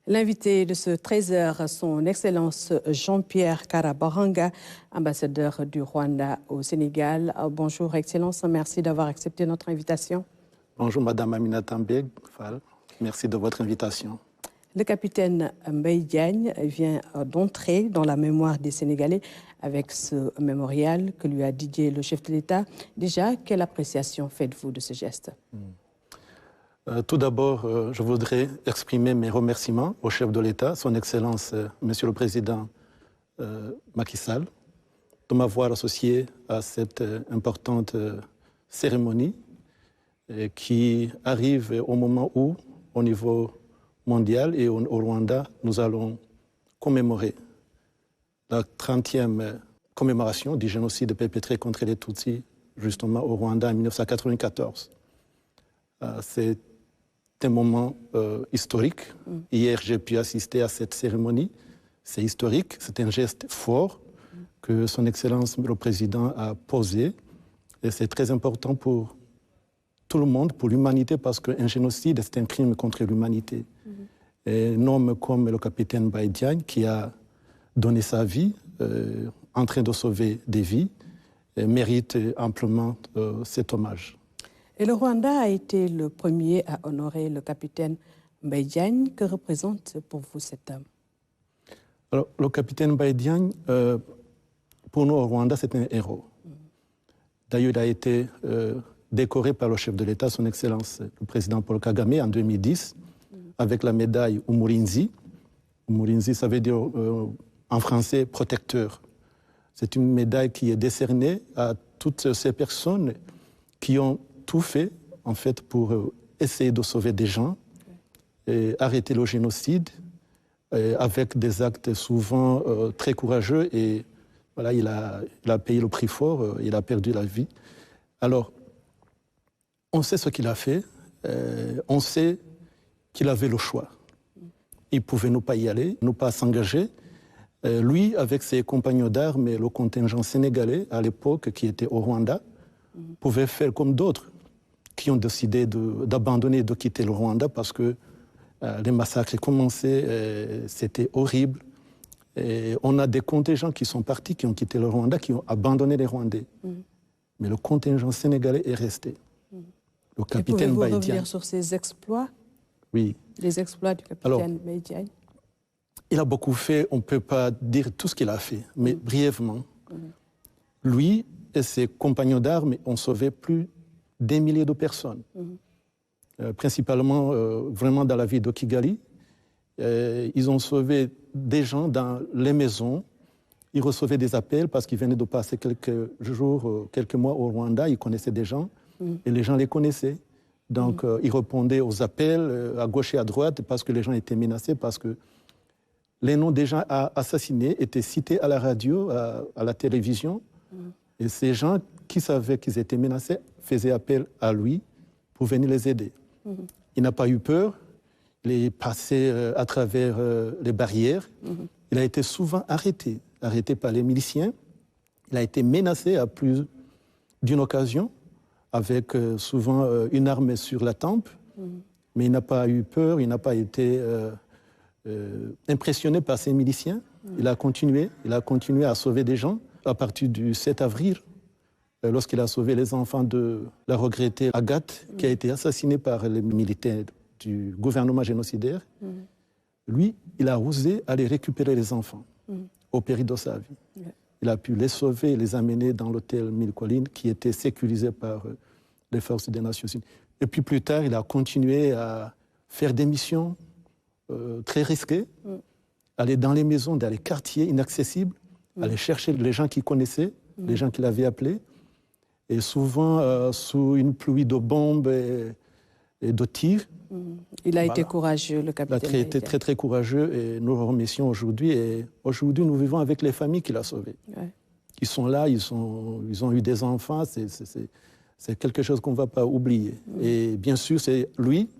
L'invité de ce 13h, son Excellence Jean-Pierre Karabaranga, ambassadeur du Rwanda au Sénégal. Bonjour Excellence, merci d'avoir accepté notre invitation. Bonjour Madame Aminata Mbeg Fall, merci de votre invitation. Le capitaine Mbaye Diagne vient d'entrer dans la mémoire des Sénégalais avec ce mémorial que lui a dédié le chef de l'État. Déjà, quelle appréciation faites-vous de ce geste? Tout d'abord, je voudrais exprimer mes remerciements au chef de l'État, son Excellence, Monsieur le Président Macky Sall, de m'avoir associé à cette importante cérémonie qui arrive au moment où, au niveau mondial et au Rwanda, nous allons commémorer la 30e commémoration du génocide perpétré contre les Tutsis, justement au Rwanda en 1994. C'est un moment historique. Hier, j'ai pu assister à cette cérémonie. C'est historique, c'est un geste fort que son Excellence le Président a posé. Et c'est très important pour tout le monde, pour l'humanité, parce qu'un génocide, c'est un crime contre l'humanité. Un homme comme le capitaine Mbaye Diagne, qui a donné sa vie en train de sauver des vies, mérite amplement cet hommage. Et le Rwanda a été le premier à honorer le capitaine Mbaye Diagne. Que représente pour vous cet homme? Alors, le capitaine Mbaye Diagne, pour nous au Rwanda, c'est un héros. D'ailleurs, il a été décoré par le chef de l'État, son Excellence, le président Paul Kagame, en 2010, avec la médaille Umurinzi. Umurinzi, ça veut dire en français protecteur. C'est une médaille qui est décernée à toutes ces personnes qui ont tout fait, en fait, pour essayer de sauver des gens, et arrêter le génocide, avec des actes souvent très courageux. Et voilà, il a payé le prix fort, il a perdu la vie. Alors, on sait ce qu'il a fait, on sait qu'il avait le choix. Il pouvait ne pas y aller, ne pas s'engager. Lui, avec ses compagnons d'armes et le contingent sénégalais à l'époque qui était au Rwanda, pouvait faire comme d'autres qui ont décidé d'abandonner, de quitter le Rwanda parce que les massacres commençaient, c'était horrible. Et on a des contingents qui sont partis, qui ont quitté le Rwanda, qui ont abandonné les Rwandais. Mais le contingent sénégalais est resté. Le capitaine Mbaye Diagne. Pouvez-vous revenir sur ses exploits? Oui. Les exploits du capitaine Mbaye Diagne. Il a beaucoup fait, on ne peut pas dire tout ce qu'il a fait, mais brièvement. Lui et ses compagnons d'armes ont sauvé plus d'1 millier de personnes, principalement vraiment dans la ville de Kigali. Ils ont sauvé des gens dans les maisons. Ils recevaient des appels parce qu'ils venaient de passer quelques jours, quelques mois au Rwanda. Ils connaissaient des gens et les gens les connaissaient. Donc ils répondaient aux appels à gauche et à droite parce que les gens étaient menacés, parce que les noms des gens assassinés étaient cités à la radio, à la télévision. Et ces gens qui savaient qu'ils étaient menacés faisaient appel à lui pour venir les aider. Il n'a pas eu peur. Il est passé à travers les barrières. Il a été souvent arrêté par les miliciens. Il a été menacé à plus d'une occasion, avec souvent une arme sur la tempe. Mais il n'a pas eu peur, il n'a pas été impressionné par ces miliciens. Il a continué à sauver des gens. À partir du 7 avril, lorsqu'il a sauvé les enfants de la regrettée Agathe, qui a été assassinée par les militaires du gouvernement génocidaire, lui, il a osé aller récupérer les enfants au péril de sa vie. Il a pu les sauver et les amener dans l'hôtel Mille Collines, qui était sécurisé par les forces des Nations Unies. Et puis plus tard, il a continué à faire des missions très risquées, aller dans les maisons, dans les quartiers inaccessibles, aller chercher les gens qu'il connaissait, les gens qu'il avait appelés, et souvent sous une pluie de bombes et de tirs. Il a été courageux, le capitaine. Il a été très, très courageux et nous le remercions aujourd'hui. Et aujourd'hui, nous vivons avec les familles qu'il a sauvées. Ils sont là, ils ont eu des enfants, c'est quelque chose qu'on ne va pas oublier. Et bien sûr, c'est lui,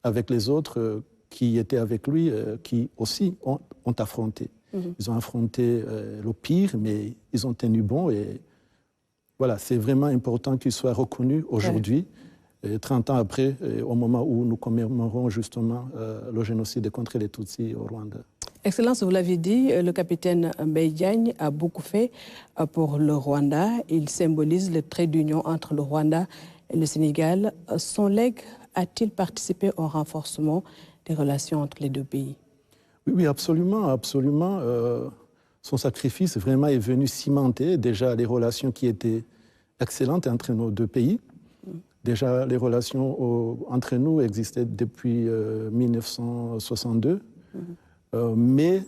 avec les autres qui étaient avec lui, qui aussi ont affronté. Ils ont affronté le pire, mais ils ont tenu bon. Et voilà, c'est vraiment important qu'il soit reconnu aujourd'hui. Et 30 ans après, au moment où nous commémorons justement le génocide contre les Tutsis au Rwanda. Excellence, vous l'avez dit, le capitaine Mbaye Diagne a beaucoup fait pour le Rwanda. Il symbolise le trait d'union entre le Rwanda et le Sénégal. Son legs a-t-il participé au renforcement des relations entre les deux pays? Oui, absolument, absolument. Son sacrifice vraiment est venu cimenter déjà les relations qui étaient excellentes entre nos deux pays. Déjà, les relations entre nous existaient depuis 1962. Mais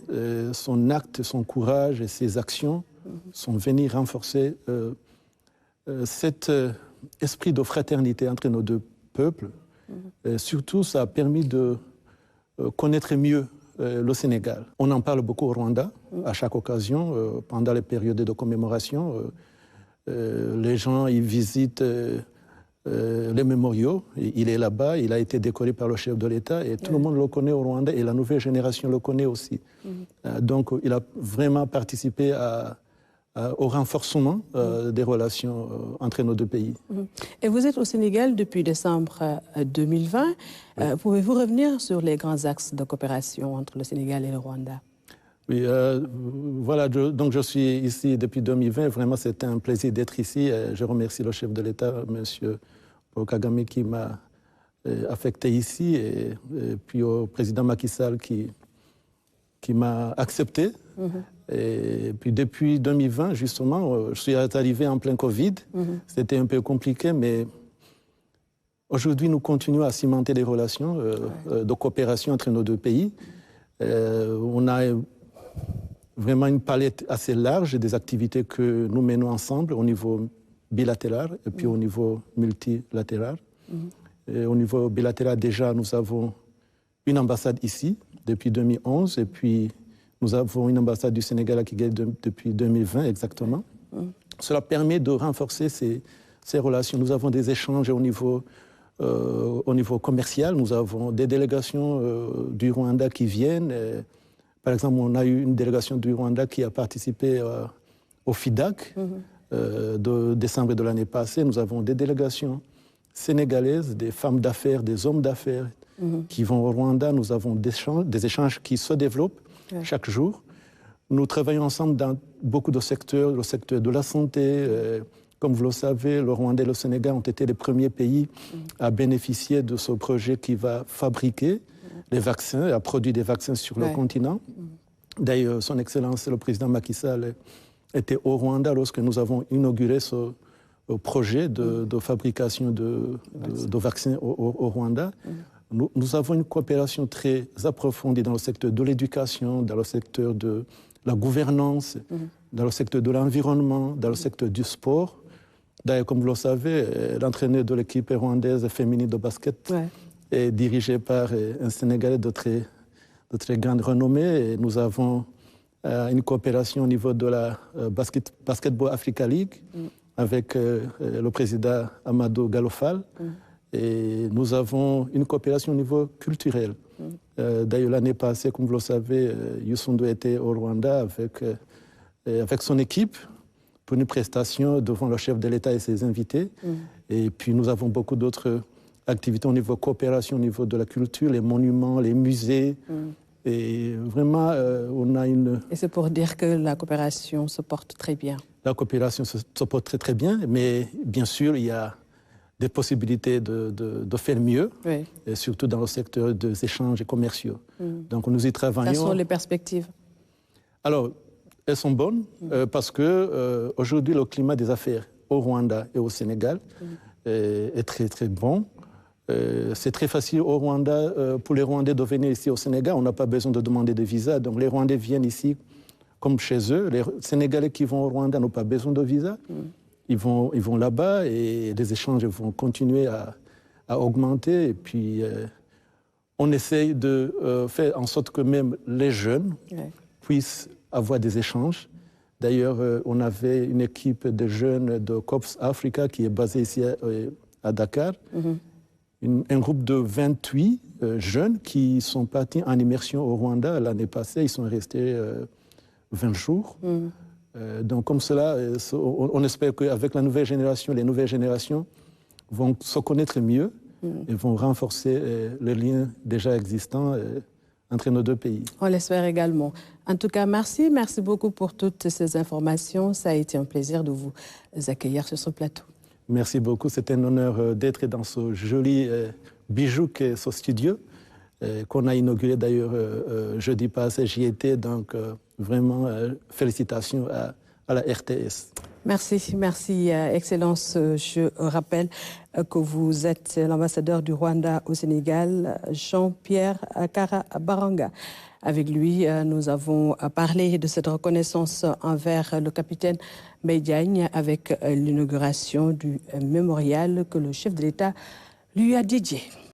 son acte, son courage et ses actions sont venus renforcer cet esprit de fraternité entre nos deux peuples. Et surtout, ça a permis de connaître mieux le Sénégal. On en parle beaucoup au Rwanda, à chaque occasion, pendant les périodes de commémoration. Les gens y visitent les mémoriaux. Il est là-bas, il a été décoré par le chef de l'État et tout le monde le connaît au Rwanda et la nouvelle génération le connaît aussi. Donc il a vraiment participé au renforcement des relations entre nos deux pays. Et vous êtes au Sénégal depuis décembre 2020. Pouvez-vous revenir sur les grands axes de coopération entre le Sénégal et le Rwanda? Oui, voilà, donc je suis ici depuis 2020. Vraiment, c'est un plaisir d'être ici. Je remercie le chef de l'État, M. Paul Kagame, qui m'a affecté ici, et puis au président Macky Sall qui m'a accepté. Et puis depuis 2020, justement, je suis arrivé en plein Covid. C'était un peu compliqué, mais aujourd'hui, nous continuons à cimenter les relations de coopération entre nos deux pays. On a vraiment une palette assez large des activités que nous menons ensemble au niveau bilatéral et puis au niveau multilatéral. Et au niveau bilatéral, déjà, nous avons une ambassade ici depuis 2011 et puis nous avons une ambassade du Sénégal à Kigali depuis 2020 exactement. Cela permet de renforcer ces relations. Nous avons des échanges au niveau commercial. Nous avons des délégations du Rwanda qui viennent. Par exemple, on a eu une délégation du Rwanda qui a participé au FIDAC de décembre de l'année passée. Nous avons des délégations sénégalaises, des femmes d'affaires, des hommes d'affaires qui vont au Rwanda. Nous avons des échanges qui se développent chaque jour. Nous travaillons ensemble dans beaucoup de secteurs, le secteur de la santé. Comme vous le savez, le Rwanda et le Sénégal ont été les premiers pays à bénéficier de ce projet qui va fabriquer les vaccins, à produire des vaccins sur le continent. D'ailleurs, son Excellence, le président Macky Sall, était au Rwanda lorsque nous avons inauguré ce projet de fabrication de vaccins au Rwanda. Nous avons une coopération très approfondie dans le secteur de l'éducation, dans le secteur de la gouvernance, dans le secteur de l'environnement, dans le secteur du sport. D'ailleurs, comme vous le savez, l'entraîneur de l'équipe rwandaise féminine de basket est dirigé par un Sénégalais de très grande renommée. Et nous avons une coopération au niveau de la Basketball Africa League avec le président Amadou Gallo-Fall. Et nous avons une coopération au niveau culturel. D'ailleurs, l'année passée, comme vous le savez, Youssou N'Doye était au Rwanda avec son équipe pour une prestation devant le chef de l'État et ses invités. Et puis nous avons beaucoup d'autres activités au niveau coopération, au niveau de la culture, les monuments, les musées. Et vraiment, on a une... Et c'est pour dire que la coopération se porte très bien. La coopération se porte très très bien, mais bien sûr, il y a des possibilités de faire mieux, et surtout dans le secteur des échanges commerciaux. Donc nous y travaillons. Quelles sont les perspectives? Alors, elles sont bonnes parce que aujourd'hui le climat des affaires au Rwanda et au Sénégal est très très bon. C'est très facile au Rwanda pour les Rwandais de venir ici au Sénégal. On n'a pas besoin de demander de visa. Donc les Rwandais viennent ici comme chez eux. Les Sénégalais qui vont au Rwanda n'ont pas besoin de visa. Ils vont là-bas et les échanges vont continuer à augmenter. Et puis on essaye de faire en sorte que même les jeunes puissent avoir des échanges. D'ailleurs, on avait une équipe de jeunes de COPS Africa qui est basée ici à Dakar. Un groupe de 28 jeunes qui sont partis en immersion au Rwanda l'année passée. Ils sont restés 20 jours. Donc comme cela, on espère qu'avec la nouvelle génération, les nouvelles générations vont se connaître mieux et vont renforcer le lien déjà existant entre nos deux pays. On l'espère également. En tout cas, merci beaucoup pour toutes ces informations. Ça a été un plaisir de vous accueillir sur ce plateau. Merci beaucoup. C'est un honneur d'être dans ce joli bijou qu'est ce studio, qu'on a inauguré d'ailleurs jeudi passé. J'y étais, donc vraiment félicitations à la RTS. Merci, Excellence. Je rappelle que vous êtes l'ambassadeur du Rwanda au Sénégal, Jean-Pierre Karabaranga. Avec lui, nous avons parlé de cette reconnaissance envers le capitaine Mbaye Diagne avec l'inauguration du mémorial que le chef de l'État lui a dédié.